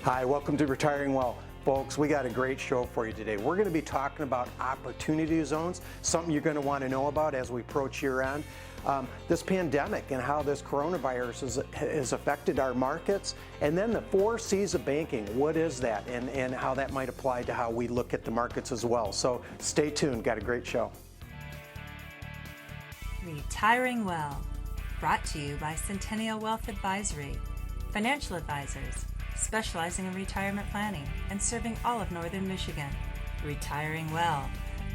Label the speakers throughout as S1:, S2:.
S1: Hi, welcome to Retiring Well. Folks, we got a great show for you today. We're going to be talking about opportunity zones, something you're going to want to know about as we approach year end. This pandemic and how this coronavirus has affected our markets, and then the 4 C's of banking. What is that, and how that might apply to how we look at the markets as well. So stay tuned, got a great show.
S2: Retiring Well, brought to you by Centennial Wealth Advisory, financial advisors specializing in retirement planning and serving all of Northern Michigan. Retiring Well,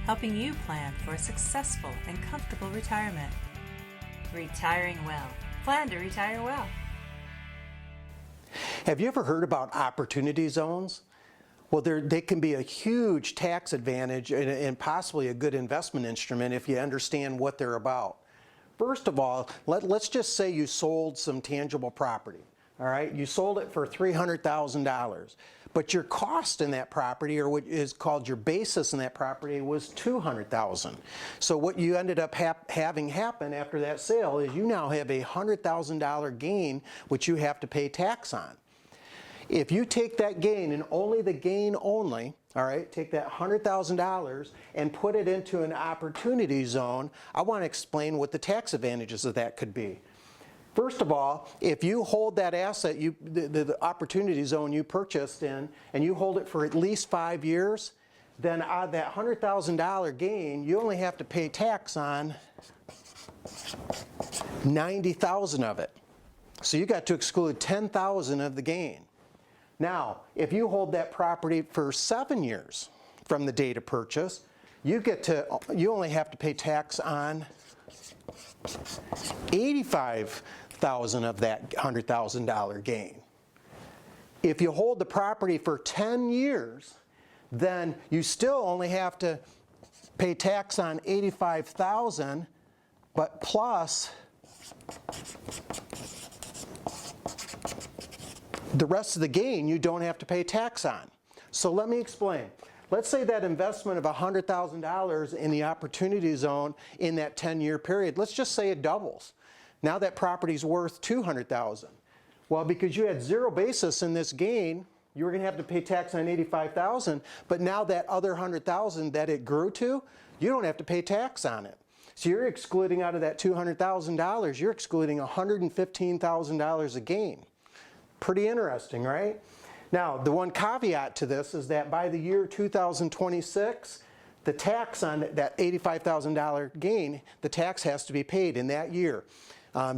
S2: helping you plan for a successful and comfortable retirement. Retiring Well, plan to retire well.
S1: Have you ever heard about opportunity zones? Well, they can be a huge tax advantage and possibly a good investment instrument if you understand what they're about. First of all, let's just say you sold some tangible property. All right, you sold it for $300,000, but your cost in that property, or what is called your basis in that property, was $200,000. So what you ended up having happen after that sale is you now have a $100,000 gain, which you have to pay tax on. If you take that gain and only the gain only, all right, take that $100,000 and put it into an opportunity zone, I want to explain what the tax advantages of that could be. First of all, if you hold that asset, the opportunity zone you purchased in, and you hold it for at least 5 years, then on that $100,000 gain, you only have to pay tax on $90,000 of it. So you got to exclude $10,000 of the gain. Now, if you hold that property for 7 years from the date of purchase, you only have to pay tax on $85,000 of that $100,000 gain. If you hold the property for 10 years, then you still only have to pay tax on $85,000, but plus the rest of the gain you don't have to pay tax on. So let me explain. Let's say that investment of $100,000 in the opportunity zone in that 10-year period, let's just say it doubles. Now that property's worth $200,000. Well, because you had zero basis in this gain, you were going to have to pay tax on $85,000, but now that other $100,000 that it grew to, you don't have to pay tax on it. So you're excluding out of that $200,000, you're excluding $115,000 of gain. Pretty interesting, right? Now, the one caveat to this is that by the year 2026, the tax on that $85,000 gain, the tax has to be paid in that year.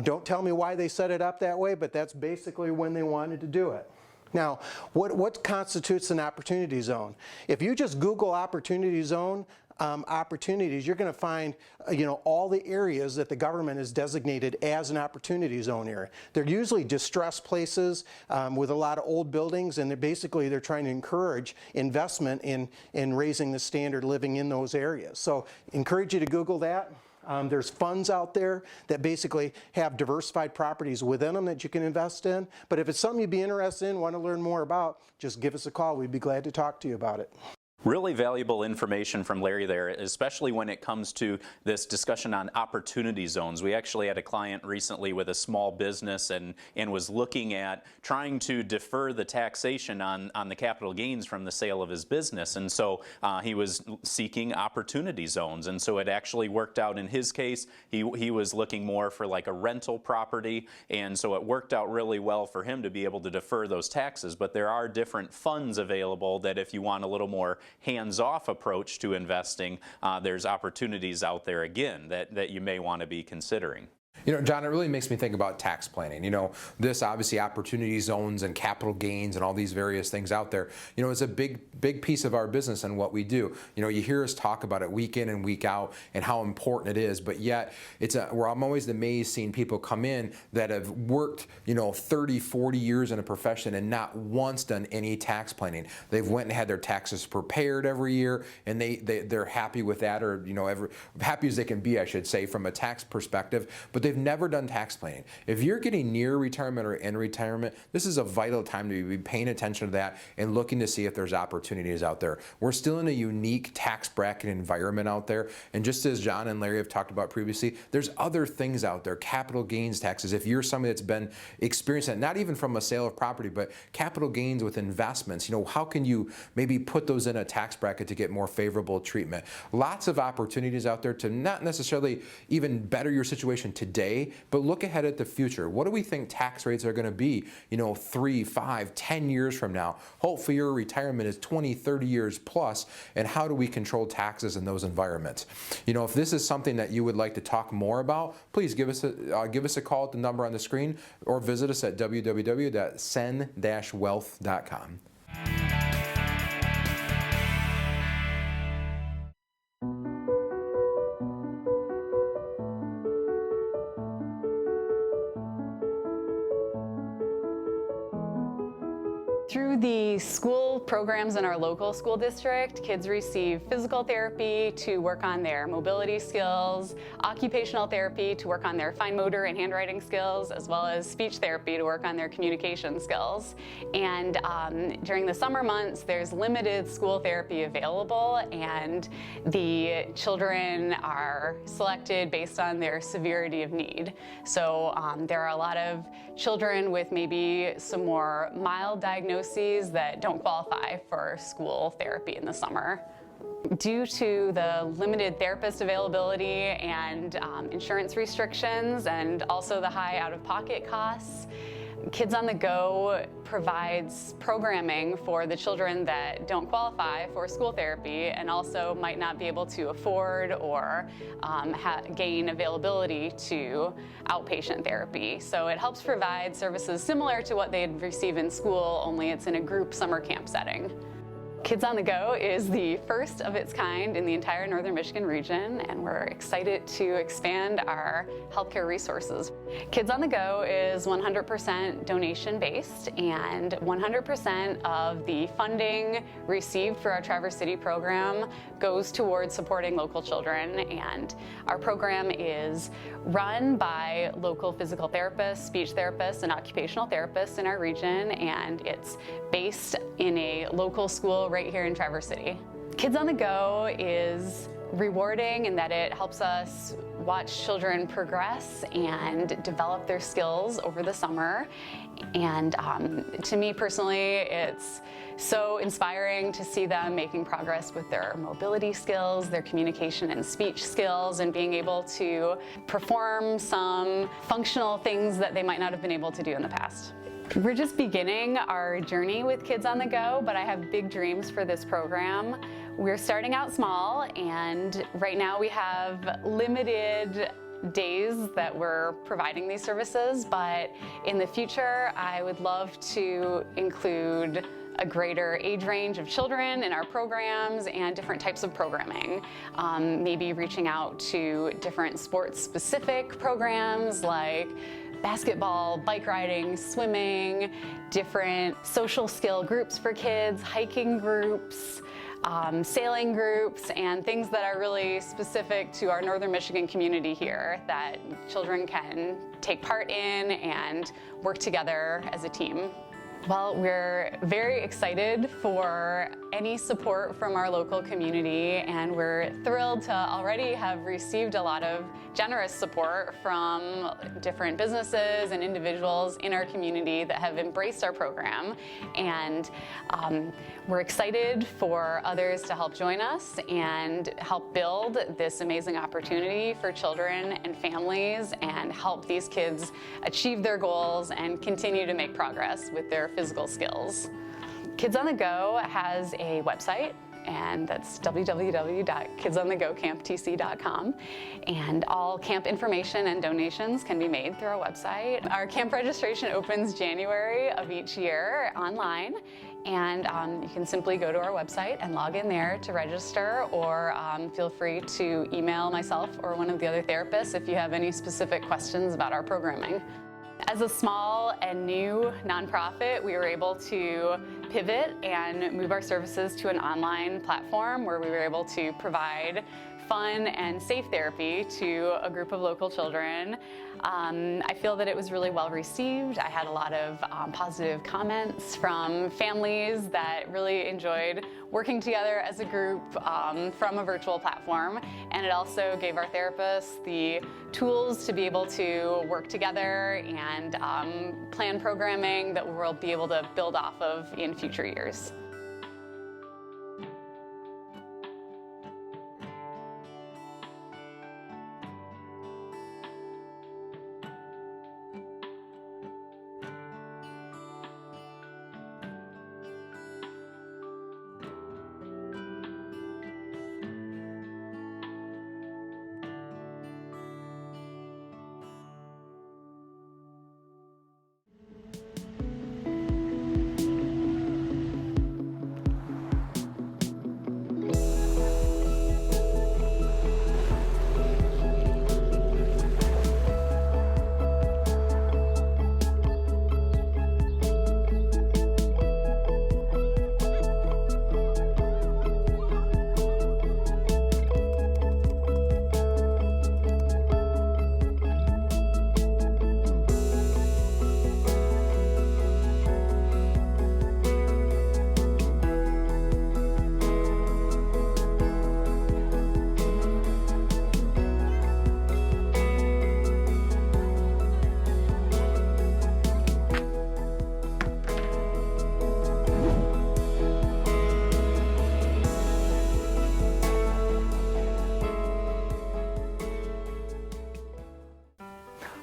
S1: Don't tell me why they set it up that way, but that's basically when they wanted to do it. Now, what constitutes an opportunity zone? If you just Google opportunity zone opportunities, you're going to find all the areas that the government has designated as an opportunity zone area. They're usually distressed places with a lot of old buildings, and they're trying to encourage investment in raising the standard of living in those areas. So encourage you to Google that. There's funds out there that basically have diversified properties within them that you can invest in. But if it's something you'd be interested in, want to learn more about, just give us a call. We'd be glad to talk to you about it.
S3: Really valuable information from Larry there, especially when it comes to this discussion on opportunity zones. We actually had a client recently with a small business and was looking at trying to defer the taxation on the capital gains from the sale of his business. And so he was seeking opportunity zones. And so it actually worked out in his case. He was looking more for like a rental property. And so it worked out really well for him to be able to defer those taxes. But there are different funds available that if you want a little more hands-off approach to investing, there's opportunities out there again that you may want to be considering.
S4: John, it really makes me think about tax planning. This obviously opportunity zones and capital gains and all these various things out there. It's a big piece of our business and what we do. You hear us talk about it week in and week out and how important it is, but yet I'm always amazed seeing people come in that have worked 30, 40 years in a profession and not once done any tax planning. They've went and had their taxes prepared every year, and they're happy with that, or happy as they can be, I should say, from a tax perspective, but they they've never done tax planning. If you're getting near retirement or in retirement, this is a vital time to be paying attention to that and looking to see if there's opportunities out there. We're still in a unique tax bracket environment out there, and just as John and Larry have talked about previously, there's other things out there, capital gains taxes. If you're somebody that's been experiencing that, not even from a sale of property, but capital gains with investments, how can you maybe put those in a tax bracket to get more favorable treatment? Lots of opportunities out there to not necessarily even better your situation today, but look ahead at the future. What do we think tax rates are going to be, 3, 5, 10 years from now? Hopefully your retirement is 20, 30 years plus, and how do we control taxes in those environments? If this is something that you would like to talk more about, please give us a call at the number on the screen or visit us at www.cen-wealth.com.
S5: Through the school programs in our local school district, kids receive physical therapy to work on their mobility skills, occupational therapy to work on their fine motor and handwriting skills, as well as speech therapy to work on their communication skills. And during the summer months, there's limited school therapy available, and the children are selected based on their severity of need. So there are a lot of children with maybe some more mild diagnoses that don't qualify for school therapy in the summer. Due to the limited therapist availability and insurance restrictions, and also the high out-of-pocket costs, Kids on the Go provides programming for the children that don't qualify for school therapy and also might not be able to afford or gain availability to outpatient therapy. So it helps provide services similar to what they'd receive in school, only it's in a group summer camp setting. Kids on the Go is the first of its kind in the entire Northern Michigan region, and we're excited to expand our healthcare resources. Kids on the Go is 100% donation-based, and 100% of the funding received for our Traverse City program goes towards supporting local children. And our program is run by local physical therapists, speech therapists, and occupational therapists in our region, and it's based in a local school right here in Traverse City. Kids on the Go is rewarding in that it helps us watch children progress and develop their skills over the summer. And to me personally, it's so inspiring to see them making progress with their mobility skills, their communication and speech skills, and being able to perform some functional things that they might not have been able to do in the past. We're just beginning our journey with Kids on the Go, but I have big dreams for this program. We're starting out small, and right now we have limited days that we're providing these services, but in the future I would love to include a greater age range of children in our programs and different types of programming. Maybe reaching out to different sports-specific programs like basketball, bike riding, swimming, different social skill groups for kids, hiking groups, sailing groups, and things that are really specific to our Northern Michigan community here that children can take part in and work together as a team. Well, we're very excited for any support from our local community, and we're thrilled to already have received a lot of generous support from different businesses and individuals in our community that have embraced our program. And we're excited for others to help join us and help build this amazing opportunity for children and families and help these kids achieve their goals and continue to make progress with their physical skills. Kids on the Go has a website, and that's www.kidsonthegocamptc.com, and all camp information and donations can be made through our website. Our camp registration opens January of each year online, and you can simply go to our website and log in there to register, or feel free to email myself or one of the other therapists if you have any specific questions about our programming. As a small and new nonprofit, we were able to pivot and move our services to an online platform where we were able to provide fun and safe therapy to a group of local children. I feel that it was really well received. I had a lot of positive comments from families that really enjoyed working together as a group from a virtual platform. And it also gave our therapists the tools to be able to work together and plan programming that we'll be able to build off of in future years.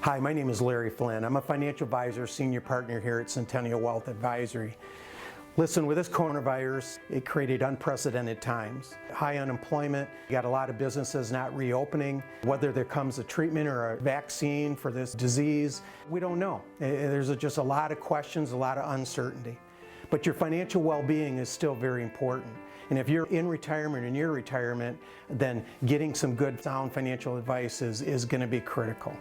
S1: Hi, my name is Larry Flynn. I'm a financial advisor, senior partner here at Centennial Wealth Advisory. Listen, with this coronavirus, it created unprecedented times. High unemployment, you got a lot of businesses not reopening. Whether there comes a treatment or a vaccine for this disease, we don't know. There's just a lot of questions, a lot of uncertainty. But your financial well-being is still very important. And if you're in retirement or near retirement, then getting some good, sound financial advice is going to be critical.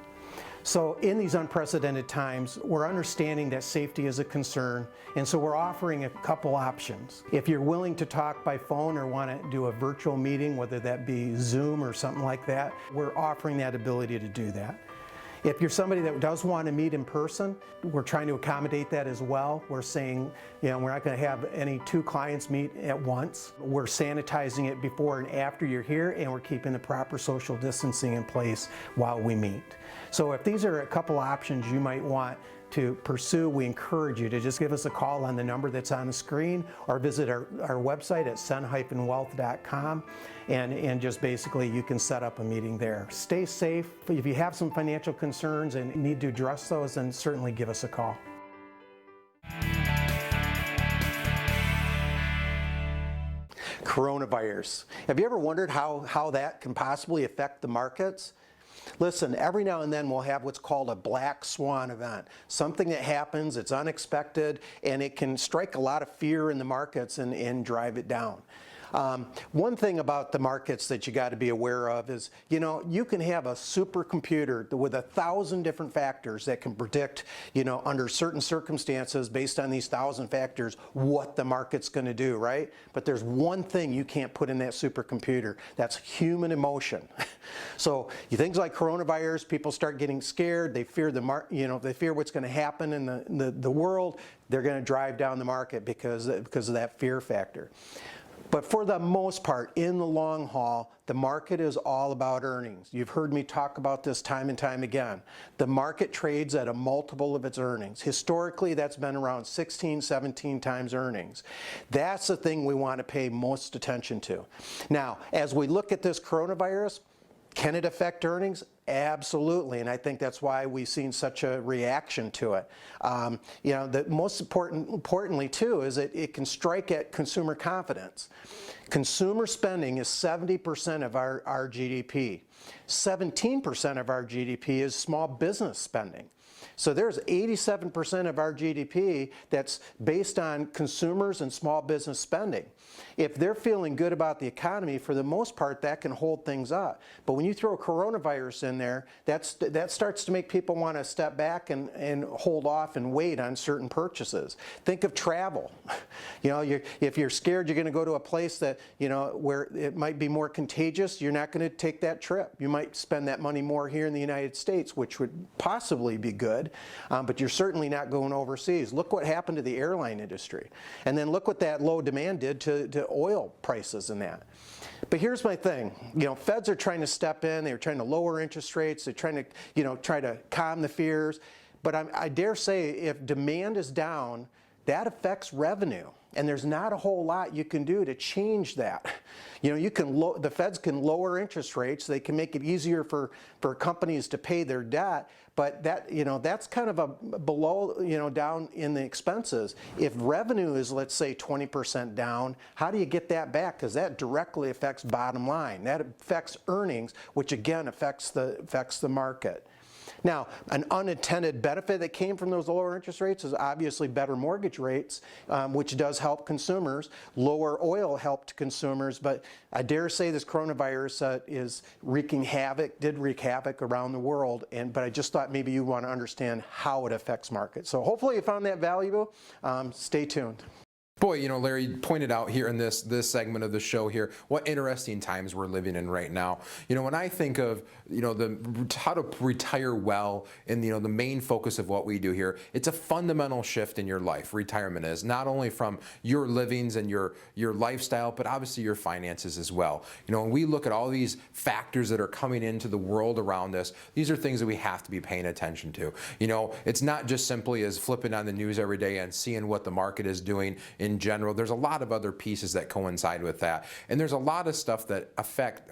S1: So in these unprecedented times, we're understanding that safety is a concern, and so we're offering a couple options. If you're willing to talk by phone or want to do a virtual meeting, whether that be Zoom or something like that, we're offering that ability to do that. If you're somebody that does want to meet in person, we're trying to accommodate that as well. We're saying, we're not going to have any two clients meet at once. We're sanitizing it before and after you're here, and we're keeping the proper social distancing in place while we meet. So if these are a couple options you might want to pursue, we encourage you to just give us a call on the number that's on the screen or visit our website at cen-wealth.com and just basically you can set up a meeting there. Stay safe. If you have some financial concerns and need to address those, then certainly give us a call. Coronavirus. Have you ever wondered how that can possibly affect the markets? Listen, every now and then we'll have what's called a black swan event. Something that happens, it's unexpected, and it can strike a lot of fear in the markets and drive it down. One thing about the markets that you got to be aware of is, you can have a supercomputer with 1,000 different factors that can predict, under certain circumstances based on these 1,000 factors, what the market's going to do, right? But there's one thing you can't put in that supercomputer. That's human emotion. So things like coronavirus, people start getting scared. They fear they fear what's going to happen in the world. They're going to drive down the market because of that fear factor. But for the most part, in the long haul, the market is all about earnings. You've heard me talk about this time and time again. The market trades at a multiple of its earnings. Historically, that's been around 16, 17 times earnings. That's the thing we want to pay most attention to. Now, as we look at this coronavirus, can it affect earnings? Absolutely, and I think that's why we've seen such a reaction to it. The most importantly too is that it can strike at consumer confidence. Consumer spending is 70% of our GDP. 17% of our GDP is small business spending. So there's 87% of our GDP that's based on consumers and small business spending. If they're feeling good about the economy, for the most part, that can hold things up. But when you throw a coronavirus in there, that starts to make people want to step back and hold off and wait on certain purchases. Think of travel. You know, if you're scared you're going to go to a place that, you know, where it might be more contagious, you're not going to take that trip. You might spend that money more here in the United States, which would possibly be good, but you're certainly not going overseas. Look what happened to the airline industry. And then look what that low demand did to oil prices and that. But here's my thing, you know, feds are trying to step in, they're trying to lower interest rates, they're trying to, you know, try to calm the fears. But I dare say if demand is down, that affects revenue. And there's not a whole lot you can do to change that. You know, you can the feds can lower interest rates, they can make it easier for companies to pay their debt, but that, you know, that's kind of a below, you know, down in the expenses. If revenue is, let's say, 20% down, how do you get that back? Because that directly affects bottom line. That affects earnings, which again affects the market. Now, an unintended benefit that came from those lower interest rates is obviously better mortgage rates, which does help consumers. Lower oil helped consumers, but I dare say this coronavirus is wreaking havoc, did wreak havoc around the world, but I just thought maybe you want to understand how it affects markets. So hopefully you found that valuable. Stay tuned.
S4: Boy, you know, Larry pointed out here in this segment of the show here, what interesting times we're living in right now. You know, when I think of, you know, how to retire well and, you know, the main focus of what we do here, it's a fundamental shift in your life. Retirement is not only from your livings and your lifestyle, but obviously your finances as well. You know, when we look at all these factors that are coming into the world around us, these are things that we have to be paying attention to. You know, it's not just simply as flipping on the news every day and seeing what the market is doing in general. There's a lot of other pieces that coincide with that. And there's a lot of stuff that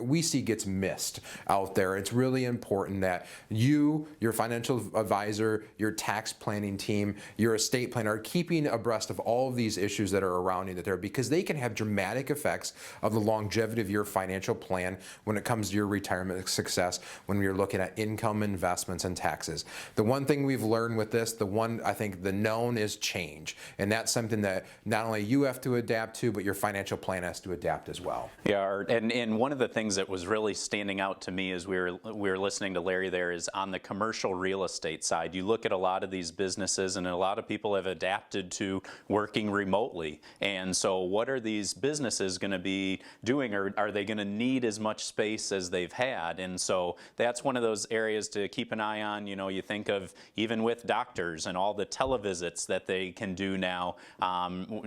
S4: we see gets missed out there. It's really important that you, your financial advisor, your tax planning team, your estate planner are keeping abreast of all of these issues that are around you because they can have dramatic effects of the longevity of your financial plan when it comes to your retirement success, when you're looking at income, investments, and taxes. The one thing we've learned with this, I think the known is change. And that's something that not only you have to adapt to, but your financial plan has to adapt as well.
S3: Yeah, and one of the things that was really standing out to me as we were listening to Larry there is on the commercial real estate side. You look at a lot of these businesses and a lot of people have adapted to working remotely. And so what are these businesses going to be doing, or are they going to need as much space as they've had? And so that's one of those areas to keep an eye on. You know, you think of even with doctors and all the televisits that they can do now,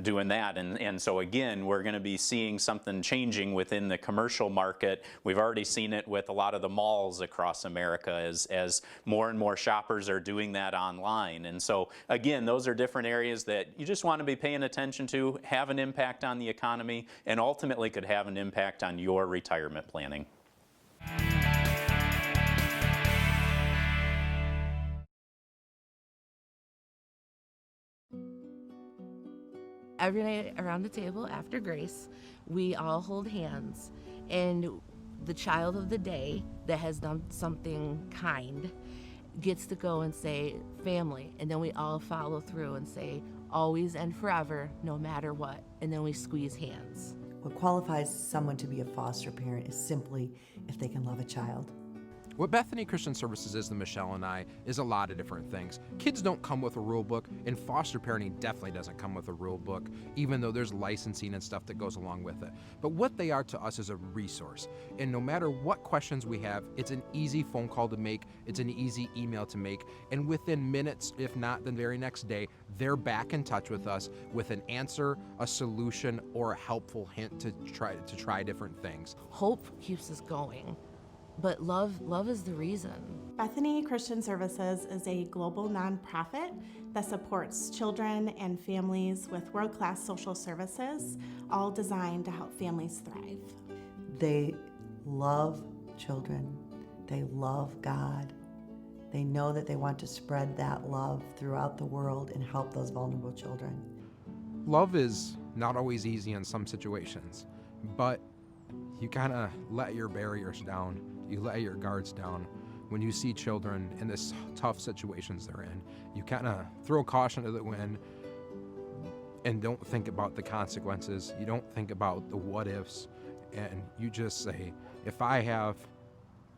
S3: doing that. And so again, we're going to be seeing something changing within the commercial market. We've already seen it with a lot of the malls across America as more and more shoppers are doing that online. And so again, those are different areas that you just want to be paying attention to, have an impact on the economy, and ultimately could have an impact on your retirement planning.
S6: Every night around the table after grace, we all hold hands, and the child of the day that has done something kind gets to go and say family, and then we all follow through and say always and forever, no matter what, and then we squeeze hands.
S7: What qualifies someone to be a foster parent is simply if they can love a child.
S4: What Bethany Christian Services is to Michelle and I is a lot of different things. Kids don't come with a rule book, and foster parenting definitely doesn't come with a rule book, even though there's licensing and stuff that goes along with it. But what they are to us is a resource. And no matter what questions we have, it's an easy phone call to make, it's an easy email to make, and within minutes, if not the very next day, they're back in touch with us with an answer, a solution, or a helpful hint to try different things.
S6: Hope keeps us going. But love is the reason.
S8: Bethany Christian Services is a global nonprofit that supports children and families with world-class social services, all designed to help families thrive.
S7: They love children. They love God. They know that they want to spread that love throughout the world and help those vulnerable children.
S4: Love is not always easy in some situations, but you kind of let your barriers down. You let your guards down when you see children in this tough situations they're in. You kind of throw caution to the wind and don't think about the consequences. You don't think about the what ifs, and you just say, if I have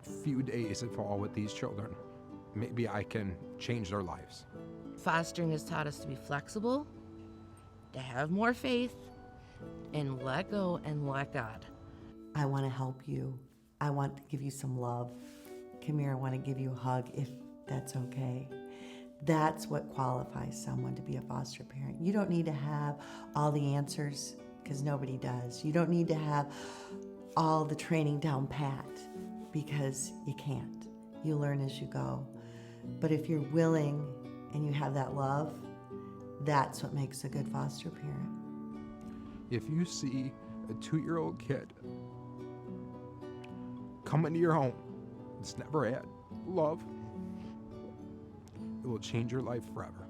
S4: a few days of all with these children, maybe I can change their lives.
S6: Fostering has taught us to be flexible to have more faith and let go and let God.
S7: I want to help you. I want to give you some love. Come here, I want to give you a hug if that's okay. That's what qualifies someone to be a foster parent. You don't need to have all the answers, because nobody does. You don't need to have all the training down pat, because you can't. You learn as you go. But if you're willing and you have that love, that's what makes a good foster parent.
S9: If you see a 2-year-old kid come into your home that's never had love, it will change your life forever.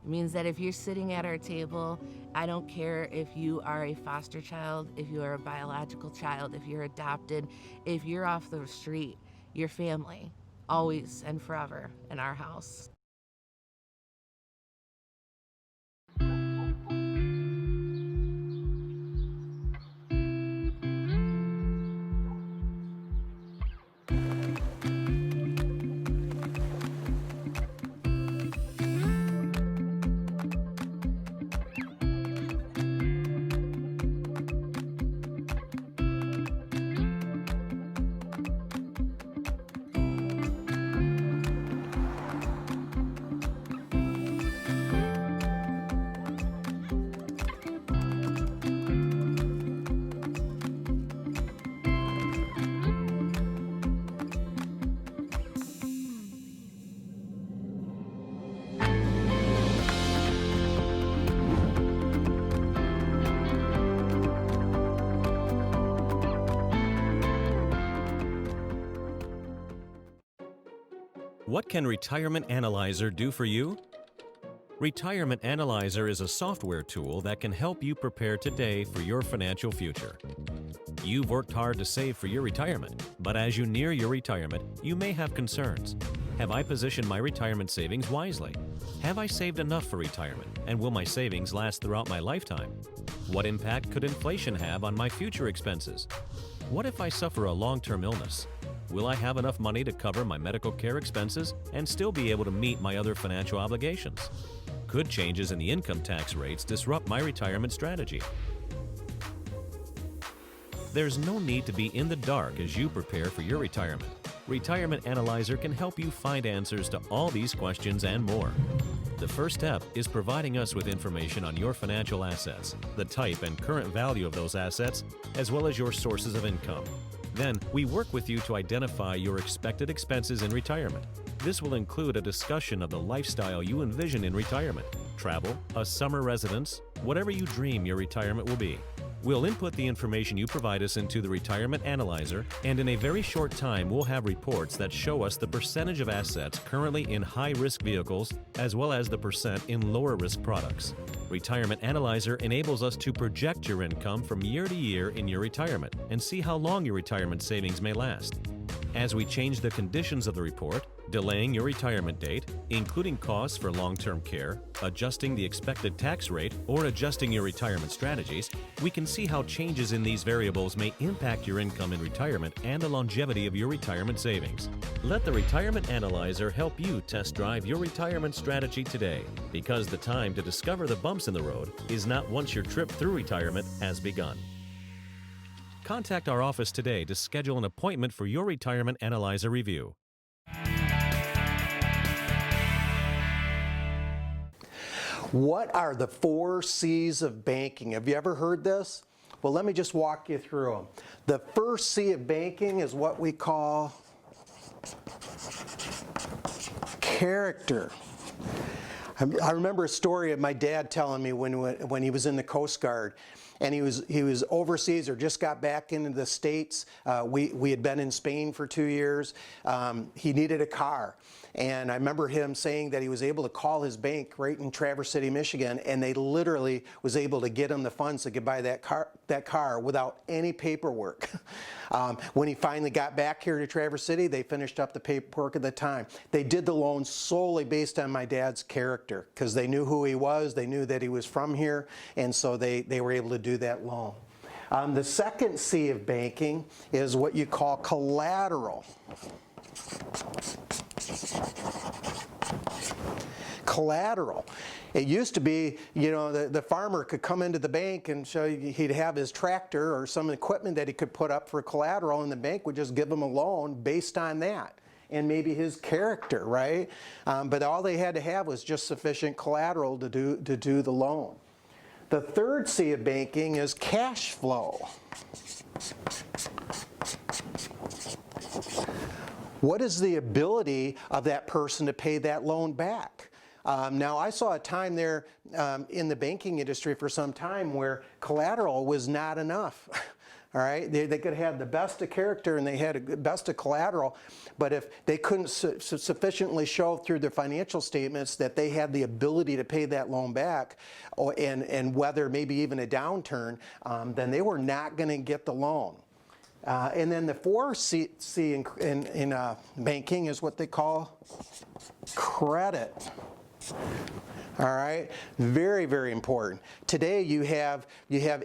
S6: It means that if you're sitting at our table, I don't care if you are a foster child, if you are a biological child, if you're adopted, if you're off the street, your family, always and forever in our house.
S10: What can Retirement Analyzer do for you? Retirement Analyzer is a software tool that can help you prepare today for your financial future. You've worked hard to save for your retirement, but as you near your retirement, you may have concerns. Have I positioned my retirement savings wisely? Have I saved enough for retirement, and will my savings last throughout my lifetime? What impact could inflation have on my future expenses? What if I suffer a long-term illness? Will I have enough money to cover my medical care expenses and still be able to meet my other financial obligations? Could changes in the income tax rates disrupt my retirement strategy? There's no need to be in the dark as you prepare for your retirement. Retirement Analyzer can help you find answers to all these questions and more. The first step is providing us with information on your financial assets, the type and current value of those assets, as well as your sources of income. Then, we work with you to identify your expected expenses in retirement. This will include a discussion of the lifestyle you envision in retirement, travel, a summer residence, whatever you dream your retirement will be. We'll input the information you provide us into the Retirement Analyzer, and in a very short time we'll have reports that show us the percentage of assets currently in high-risk vehicles as well as the percent in lower-risk products. Retirement Analyzer enables us to project your income from year to year in your retirement and see how long your retirement savings may last. As we change the conditions of the report, delaying your retirement date, including costs for long-term care, adjusting the expected tax rate, or adjusting your retirement strategies, we can see how changes in these variables may impact your income in retirement and the longevity of your retirement savings. Let the Retirement Analyzer help you test drive your retirement strategy today, because the time to discover the bumps in the road is not once your trip through retirement has begun. Contact our office today to schedule an appointment for your Retirement Analyzer review.
S1: What are the 4 C's of banking? Have you ever heard this? Well, let me just walk you through them. The first C of banking is what we call character. I remember a story of my dad telling me when he was in the Coast Guard, and he was overseas or just got back into the States. We had been in Spain for 2 years. He needed a car. And I remember him saying that he was able to call his bank right in Traverse City, Michigan, and they literally was able to get him the funds to buy that car without any paperwork. When he finally got back here to Traverse City, they finished up the paperwork at the time. They did the loan solely based on my dad's character, because they knew who he was, they knew that he was from here, and so they were able to do that loan. The second C of banking is what you call collateral. Collateral. It used to be, you know, the farmer could come into the bank and show you, he'd have his tractor or some equipment that he could put up for collateral, and the bank would just give him a loan based on that and maybe his character, right? But all they had to have was just sufficient collateral to do the loan. The third C of banking is cash flow. What is the ability of that person to pay that loan back? Now, I saw a time there in the banking industry for some time where collateral was not enough. All right, they could have the best of character and they had the best of collateral, but if they couldn't sufficiently show through their financial statements that they had the ability to pay that loan back, and weather maybe even a downturn, then they were not going to get the loan. And then the fourth C in banking is what they call credit. All right, very, very important. Today you have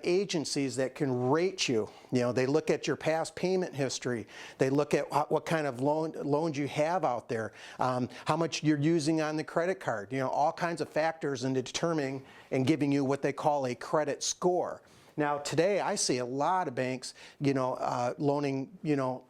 S1: agencies that can rate you. You know, they look at your past payment history. They look at what kind of loans you have out there, how much you're using on the credit card. You know, all kinds of factors into determining and giving you what they call a credit score. Now today I see a lot of banks, you know, loaning, you know,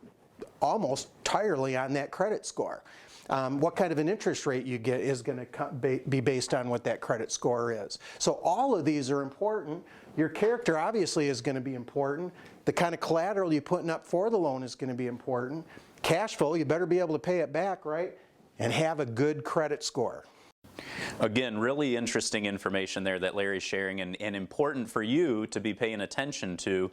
S1: almost entirely on that credit score. What kind of an interest rate you get is going to be based on what that credit score is. So all of these are important. Your character obviously is going to be important. The kind of collateral you're putting up for the loan is going to be important. Cash flow, you better be able to pay it back, right? And have a good credit score.
S3: Again, really interesting information there that Larry's sharing, and important for you to be paying attention to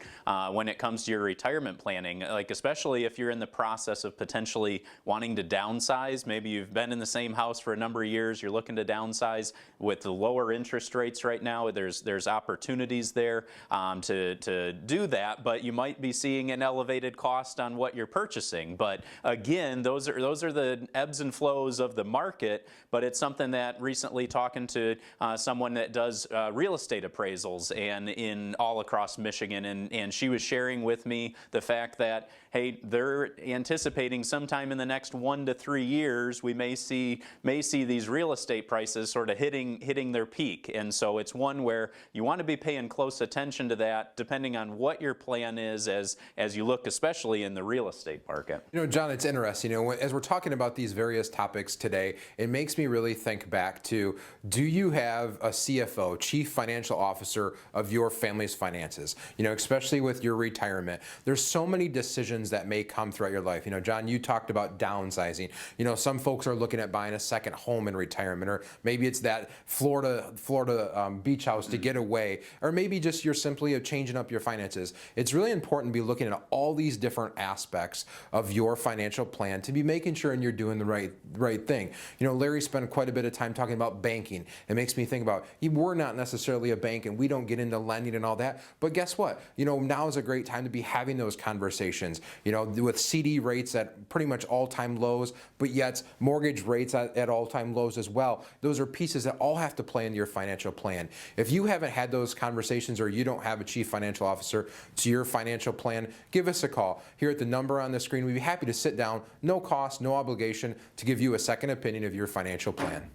S3: when it comes to your retirement planning, like especially if you're in the process of potentially wanting to downsize. Maybe you've been in the same house for a number of years, you're looking to downsize. With the lower interest rates right now, there's opportunities there to do that, but you might be seeing an elevated cost on what you're purchasing. But again, those are the ebbs and flows of the market, but it's something that recently talking to someone that does real estate appraisals and in all across Michigan, and she was sharing with me the fact that, hey, they're anticipating sometime in the next 1 to 3 years we may see these real estate prices sort of hitting their peak. And so it's one where you want to be paying close attention to that depending on what your plan is as you look especially in the real estate market.
S4: You know, John, it's interesting. You know, as we're talking about these various topics today, it makes me really think back to, do you have a CFO, Chief Financial Officer of your family's finances? You know, especially with your retirement. There's so many decisions that may come throughout your life. You know, John, you talked about downsizing. You know, some folks are looking at buying a second home in retirement, or maybe it's that Florida beach house to get away, or maybe just you're simply changing up your finances. It's really important to be looking at all these different aspects of your financial plan to be making sure and you're doing the right thing. You know, Larry spent quite a bit of time talking about banking. It makes me think about, we're not necessarily a bank and we don't get into lending and all that, but guess what? You know, now is a great time to be having those conversations. You know, with CD rates at pretty much all-time lows, but yet mortgage rates at all-time lows as well. Those are pieces that all have to play into your financial plan. If you haven't had those conversations, or you don't have a chief financial officer to your financial plan, give us a call. Here at the number on the screen, we'd be happy to sit down, no cost, no obligation, to give you a second opinion of your financial plan.